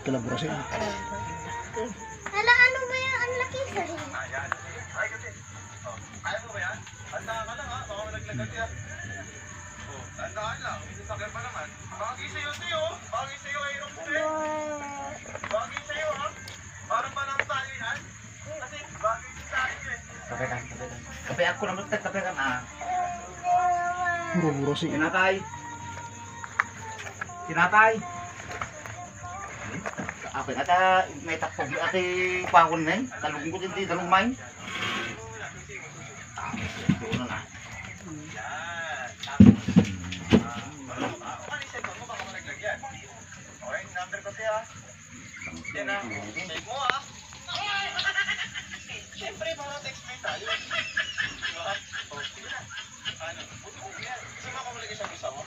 Kalaborasi. Hala, ano ba yan? Ang laki sa rin. Ayan. Ay, kasi. Oh, kaya mo ba yan? Handa ka lang ha. Baka malaglagat yan. Oh, tandaan lang. May sasakyan pa naman. Bagay sa'yo, sa'yo. Bagay sa'yo, Aerox. Bagay sa'yo, ha? Parang palang tayo yan. Kasi bagay sa tayo eh. Kape kan, kape kan. Kape ako naman kape kan ah. Muro-muro si. Tinatay. Tinatay. Apa ata may takpog ati pangkon nay. Talong ko din talong may. Doon na. Yan. Tapos. Kung cellphone mo, baka malaglag yan. Okay, number ko siya. Yan na. Take mo ha. Siyempre, para text me tayo. Diba? O, sige na. Ano? Buti mo yan. Gusto mo ako malagay sa bisa mo?